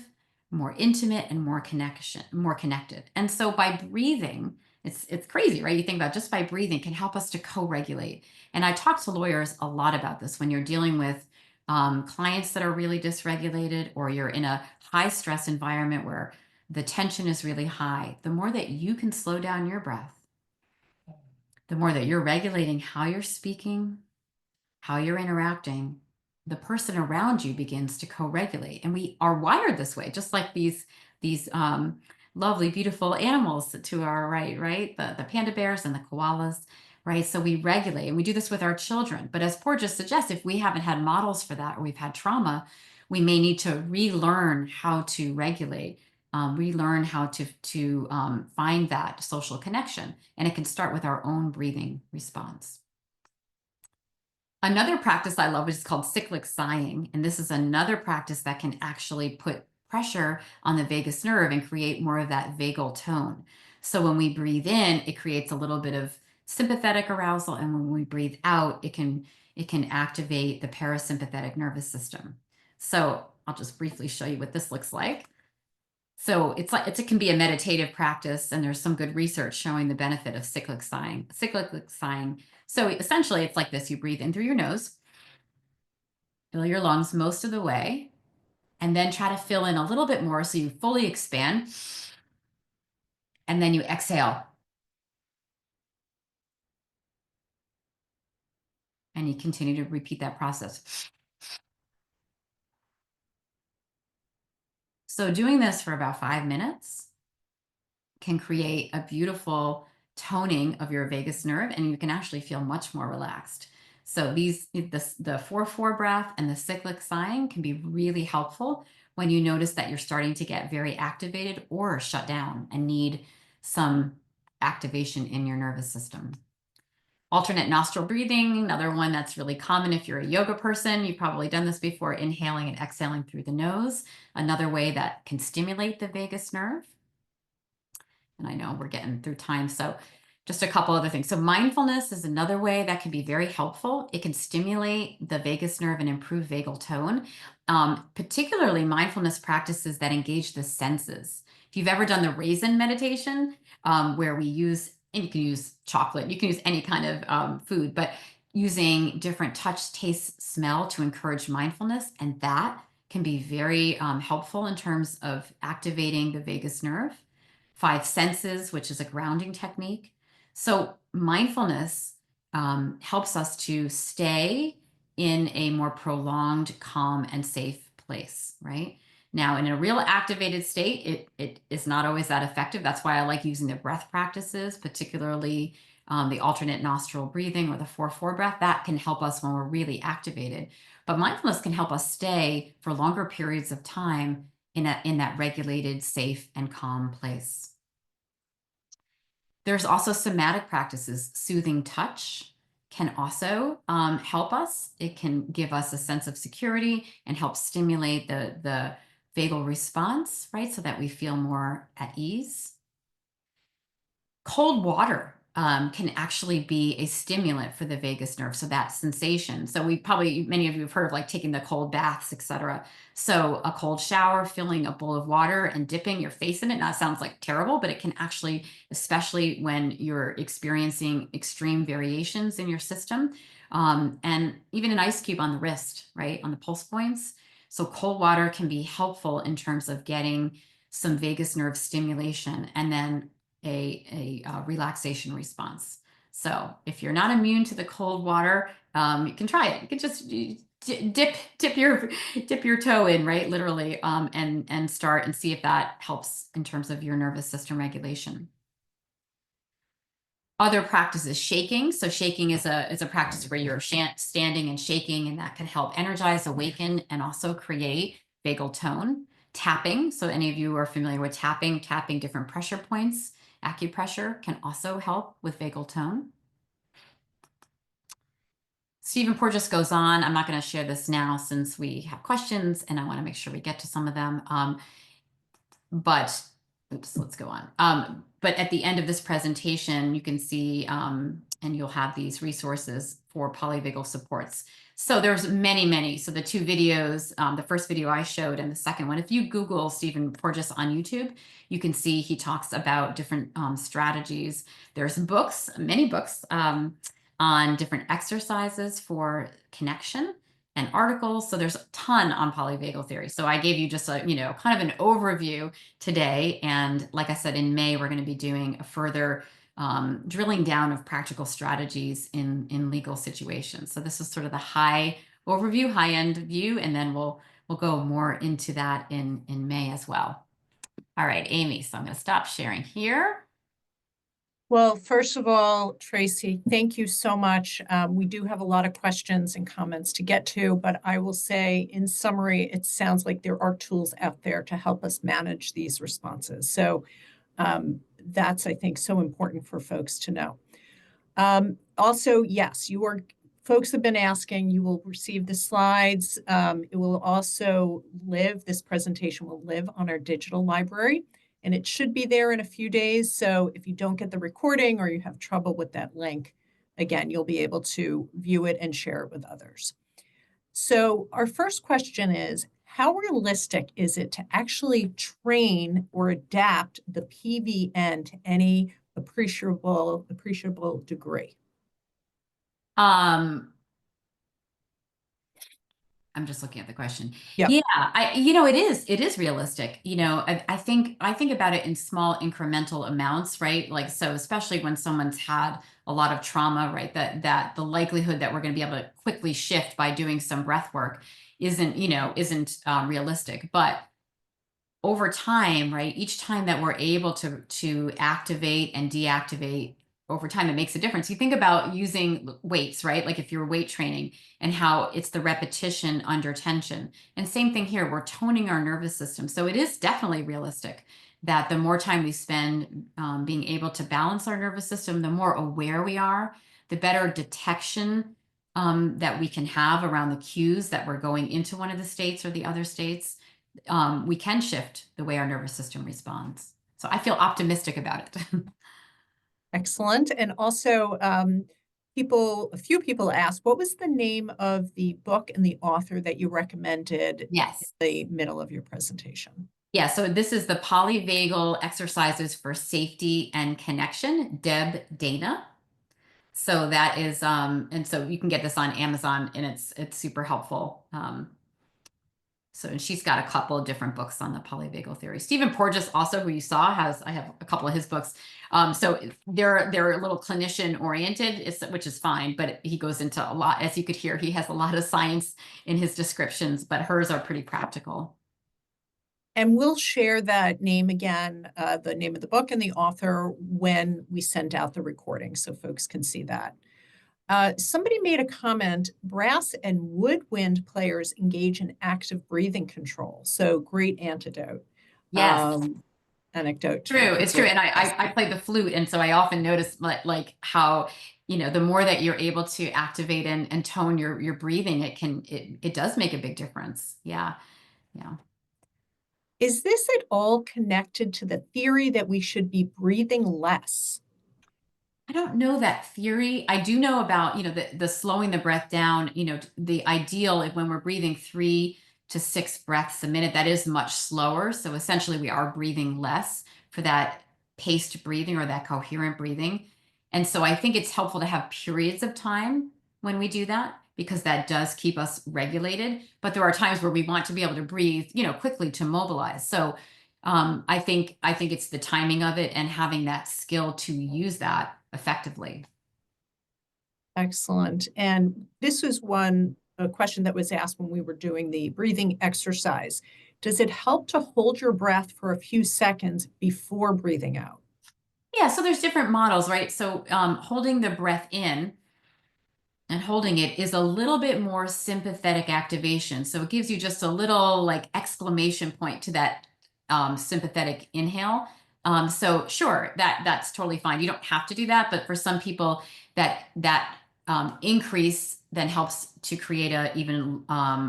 more intimate, and more connected. And so by breathing, it's crazy, right? You think about just by breathing can help us to co-regulate. And I talk to lawyers a lot about this when you're dealing with clients that are really dysregulated, or you're in a high stress environment where the tension is really high. The more that you can slow down your breath, the more that you're regulating how you're speaking, how you're interacting, the person around you begins to co-regulate. And we are wired this way, just like these lovely, beautiful animals to our right? The panda bears and the koalas, right? So we regulate, and we do this with our children. But as Porges suggests, if we haven't had models for that, or we've had trauma, we may need to relearn how to regulate, relearn how to find that social connection. And it can start with our own breathing response. Another practice I love is called cyclic sighing. And this is another practice that can actually put pressure on the vagus nerve and create more of that vagal tone. So when we breathe in, it creates a little bit of sympathetic arousal. And when we breathe out, it can activate the parasympathetic nervous system. So I'll just briefly show you what this looks like. So it can be a meditative practice, and there's some good research showing the benefit of cyclic sighing. So essentially, it's like this. You breathe in through your nose, fill your lungs most of the way, and then try to fill in a little bit more so you fully expand. And then you exhale. And you continue to repeat that process. So doing this for about 5 minutes can create a beautiful toning of your vagus nerve, and you can actually feel much more relaxed. So the 4-4 breath and the cyclic sighing can be really helpful when you notice that you're starting to get very activated or shut down and need some activation in your nervous system. Alternate nostril breathing, another one that's really common if you're a yoga person. You've probably done this before, inhaling and exhaling through the nose. Another way that can stimulate the vagus nerve. And I know we're getting through time, so just a couple other things. So mindfulness is another way that can be very helpful. It can stimulate the vagus nerve and improve vagal tone, particularly mindfulness practices that engage the senses. If you've ever done the raisin meditation, where we use, and you can use chocolate, you can use any kind of food, but using different touch, taste, smell to encourage mindfulness, and that can be very helpful in terms of activating the vagus nerve. 5 senses, which is a grounding technique. So mindfulness helps us to stay in a more prolonged, calm, and safe place, right? Now, in a real activated state, it is not always that effective. That's why I like using the breath practices, particularly the alternate nostril breathing or the 4-4 breath. That can help us when we're really activated. But mindfulness can help us stay for longer periods of time in that regulated, safe, and calm place. There's also somatic practices. Soothing touch can also help us. It can give us a sense of security and help stimulate the vagal response, right? So that we feel more at ease. Cold water can actually be a stimulant for the vagus nerve. So that sensation. So many of you have heard of like taking the cold baths, etc. So a cold shower, filling a bowl of water and dipping your face in it. Now it sounds like terrible, but it can actually, especially when you're experiencing extreme variations in your system, and even an ice cube on the wrist, right? On the pulse points. So cold water can be helpful in terms of getting some vagus nerve stimulation and then a relaxation response. So if you're not immune to the cold water, you can try it. You can just dip your toe in, right? Literally, and start and see if that helps in terms of your nervous system regulation. Other practices, shaking. So shaking is a practice where you're standing and shaking, and that can help energize, awaken, and also create vagal tone. Tapping. So any of you are familiar with tapping different pressure points. Acupressure can also help with vagal tone. Stephen Porges goes on. I'm not going to share this now since we have questions and I want to make sure we get to some of them. But oops, let's go on. But at the end of this presentation, you can see, and you'll have these resources for polyvagal supports. So there's many, many. So the two videos, the first video I showed and the second one, if you Google Stephen Porges on YouTube, you can see he talks about different strategies. There's books, many books, on different exercises for connection and articles. So there's a ton on polyvagal theory. So I gave you just a, kind of an overview today. And like I said, in May, we're going to be doing a further drilling down of practical strategies in legal situations. So this is sort of the high overview, high end view, and then we'll go more into that in May as well. All right, Amy, so I'm going to stop sharing here. Well, first of all, Tracey, thank you so much. We do have a lot of questions and comments to get to, but I will say in summary, it sounds like there are tools out there to help us manage these responses. So that's, I think, so important for folks to know. Also, yes, folks have been asking, you will receive the slides. It will also this presentation will live on our digital library, and it should be there in a few days. So if you don't get the recording or you have trouble with that link, again, you'll be able to view it and share it with others. So our first question is, how realistic is it to actually train or adapt the PVN to any appreciable degree? I'm just looking at the question. Yep. Yeah, it is realistic. I think about it in small incremental amounts, right? Like, so especially when someone's had a lot of trauma, right? That the likelihood that we're going to be able to quickly shift by doing some breath work isn't realistic. But over time, right? Each time that we're able to activate and deactivate over time, it makes a difference. You think about using weights, right? Like if you're weight training and how it's the repetition under tension. And same thing here, we're toning our nervous system. So it is definitely realistic that the more time we spend being able to balance our nervous system, the more aware we are, the better detection that we can have around the cues that we're going into one of the states or the other states. We can shift the way our nervous system responds. So I feel optimistic about it. Excellent. And also, a few people asked, what was the name of the book and the author that you recommended Yes. in the middle of your presentation? Yeah, so this is the Polyvagal Exercises for Safety and Connection, Deb Dana. So that is, and so you can get this on Amazon, and it's super helpful. So, and she's got a couple of different books on the polyvagal theory. Stephen Porges also, who you saw, I have a couple of his books. So they're a little clinician oriented, which is fine, but he goes into a lot, as you could hear, he has a lot of science in his descriptions, but hers are pretty practical. And we'll share that name again, the name of the book and the author when we send out the recording so folks can see that. Somebody made a comment, brass and woodwind players engage in active breathing control. So great anecdote. Yes. Anecdote. True, it's true. And I play the flute, and so I often notice like how, the more that you're able to activate and tone your breathing, it does make a big difference. Yeah. Yeah. Is this at all connected to the theory that we should be breathing less? I don't know that theory. I do know about, the slowing the breath down, the ideal when we're breathing 3 to 6 breaths a minute, that is much slower. So essentially we are breathing less for that paced breathing or that coherent breathing. And so I think it's helpful to have periods of time when we do that, because that does keep us regulated. But there are times where we want to be able to breathe, quickly to mobilize. So I think it's the timing of it and having that skill to use that effectively. Excellent. And this was a question that was asked when we were doing the breathing exercise. Does it help to hold your breath for a few seconds before breathing out? Yeah, so there's different models, right? So holding the breath in and holding it is a little bit more sympathetic activation. So it gives you just a little like exclamation point to that sympathetic inhale. So sure, that's totally fine. You don't have to do that, but for some people that increase then helps to create a even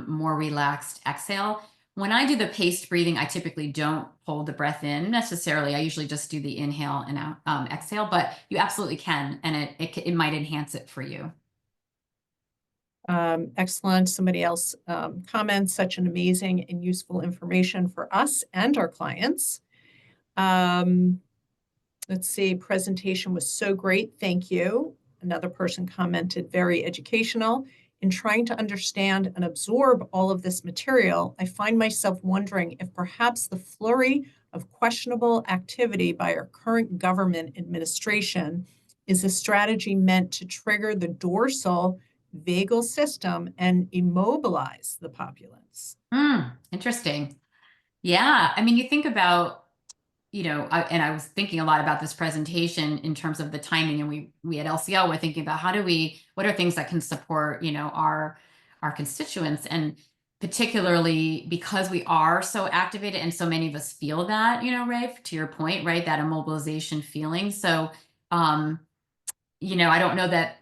more relaxed exhale. When I do the paced breathing, I typically don't hold the breath in necessarily. I usually just do the inhale and out, exhale, but you absolutely can, and it might enhance it for you. Excellent. Somebody else comments, such an amazing and useful information for us and our clients. Let's see, presentation was so great. Thank you. Another person commented, very educational. In trying to understand and absorb all of this material, I find myself wondering if perhaps the flurry of questionable activity by our current government administration is a strategy meant to trigger the dorsal vagal system and immobilize the populace. Interesting. Yeah. I mean, you think about, and I was thinking a lot about this presentation in terms of the timing, and we at LCL were thinking about what are things that can support, our constituents, and particularly because we are so activated and so many of us feel that, Ray, to your point, right, that immobilization feeling. So, I don't know that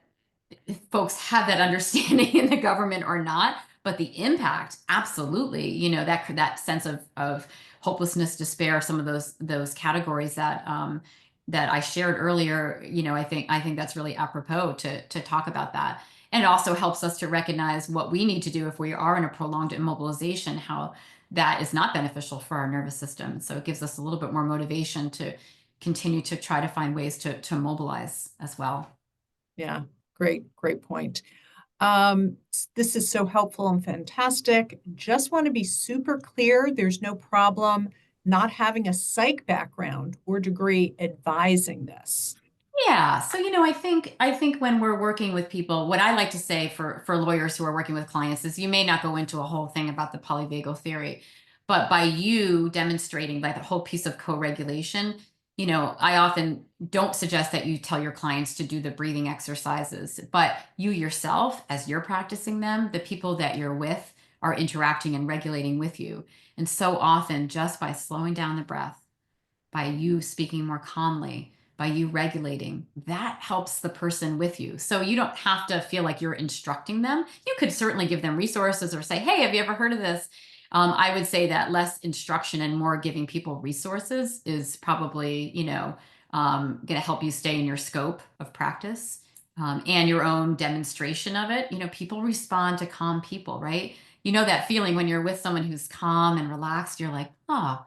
folks have that understanding in the government or not, but the impact, absolutely, that sense of hopelessness, despair, some of those categories that that I shared earlier, I think that's really apropos to talk about that. And it also helps us to recognize what we need to do if we are in a prolonged immobilization, how that is not beneficial for our nervous system. So it gives us a little bit more motivation to continue to try to find ways to mobilize as well. Yeah, great point. This is so helpful and fantastic. Just want to be super clear, there's no problem not having a psych background or degree advising this. Yeah. So, I think when we're working with people, what I like to say for lawyers who are working with clients is you may not go into a whole thing about the polyvagal theory, but by you demonstrating like the whole piece of co-regulation, I often don't suggest that you tell your clients to do the breathing exercises, but you yourself, as you're practicing them, the people that you're with are interacting and regulating with you. And so often, just by slowing down the breath, by you speaking more calmly, by you regulating, that helps the person with you. So you don't have to feel like you're instructing them. You could certainly give them resources or say, hey, have you ever heard of this? I would say that less instruction and more giving people resources is probably, going to help you stay in your scope of practice, and your own demonstration of it. People respond to calm people, right? That feeling when you're with someone who's calm and relaxed, you're like, oh,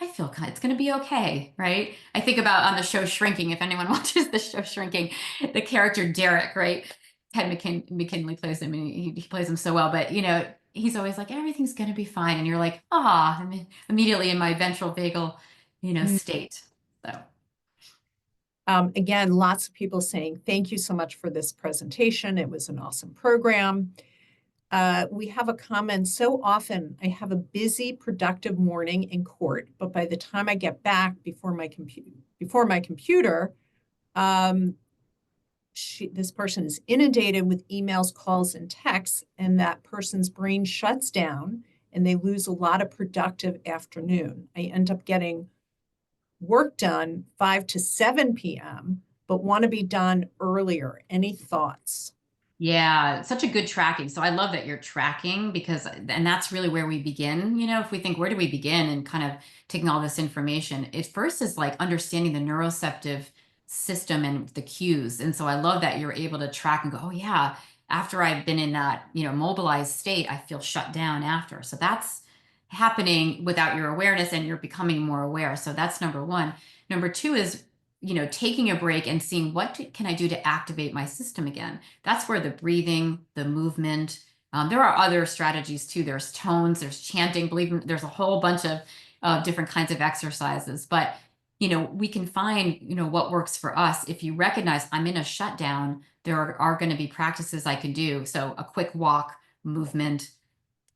I feel it's going to be okay, right? I think about on the show Shrinking, if anyone watches the show Shrinking, the character Derek, right? Ted McKinley plays him, and he plays him so well, but he's always like, everything's going to be fine. And you're like, I'm immediately in my ventral vagal, state. So. Again, lots of people saying, thank you so much for this presentation. It was an awesome program. We have a comment, so often I have a busy, productive morning in court, but by the time I get back before my computer, this person is inundated with emails, calls, and texts, and that person's brain shuts down and they lose a lot of productive afternoon. I end up getting work done 5 to 7 p.m., but want to be done earlier. Any thoughts? Yeah, such a good tracking. So I love that you're tracking and that's really where we begin. If we think, where do we begin, and kind of taking all this information, it first is like understanding the neuroceptive system and the cues. And so I love that you're able to track and go, oh yeah, after I've been in that, mobilized state, I feel shut down after. So that's happening without your awareness, and you're becoming more aware. So that's number one. Number two is taking a break and seeing can I do to activate my system again. That's where the breathing, the movement, there are other strategies too. There's tones, there's chanting, believe me, there's a whole bunch of different kinds of exercises, but we can find, what works for us. If you recognize I'm in a shutdown, there are going to be practices I can do. So a quick walk, movement.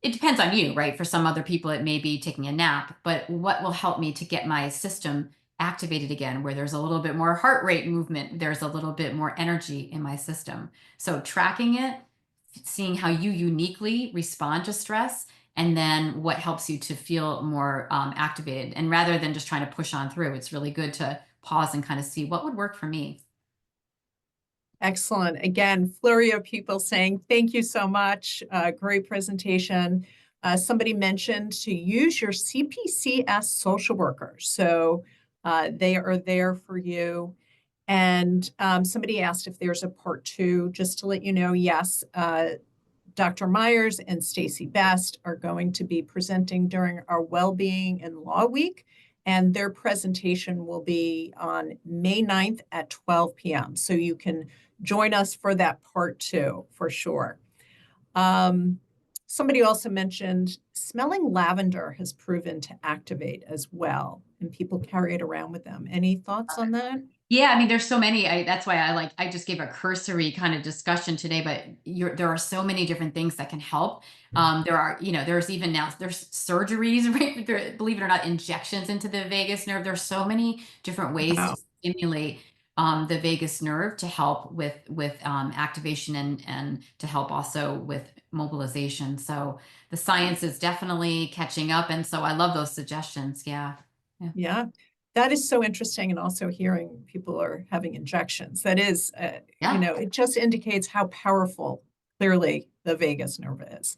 It depends on you, right? For some other people, it may be taking a nap, but what will help me to get my system activated again, where there's a little bit more heart rate movement, there's a little bit more energy in my system. So tracking it, seeing how you uniquely respond to stress, and then what helps you to feel more activated. And rather than just trying to push on through, it's really good to pause and kind of see what would work for me. Excellent. Again, flurry of people saying, thank you so much. Great presentation. Somebody mentioned to use your CPCS social workers. So they are there for you. And somebody asked if there's a part 2. Just to let you know, yes, Dr. Meyers and Stacey Best are going to be presenting during our Wellbeing and Law Week, and their presentation will be on May 9th at 12 p.m. So you can join us for that part 2 for sure. Somebody also mentioned smelling lavender has proven to activate as well, and people carry it around with them. Any thoughts on that? Yeah, I mean, there's so many. That's why I just gave a cursory kind of discussion today, but there are so many different things that can help. There are, there's even now there's surgeries, right? Believe it or not, injections into the vagus nerve. There's so many different ways Wow. to stimulate the vagus nerve to help with activation and to help also with mobilization. So the science is definitely catching up, and so I love those suggestions. Yeah. Yeah, that is so interesting. And also hearing people are having injections. That is, Yeah. it just indicates how powerful clearly the vagus nerve is.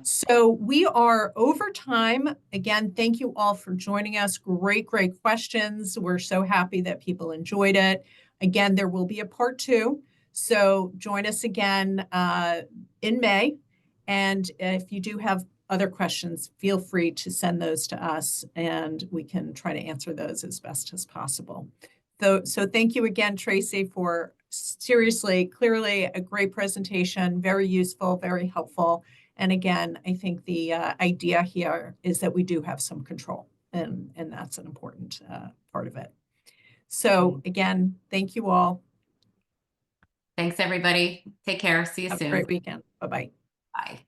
So we are over time. Again, thank you all for joining us. Great, great questions. We're so happy that people enjoyed it. Again, there will be a part 2. So join us again in May. And if you do have other questions, feel free to send those to us and we can try to answer those as best as possible. So thank you again, Tracey, for seriously, clearly a great presentation, very useful, very helpful. And again, I think the idea here is that we do have some control, and that's an important part of it. So again, thank you all. Thanks, everybody. Take care. See you Have a soon. great weekend. Bye-bye. Bye.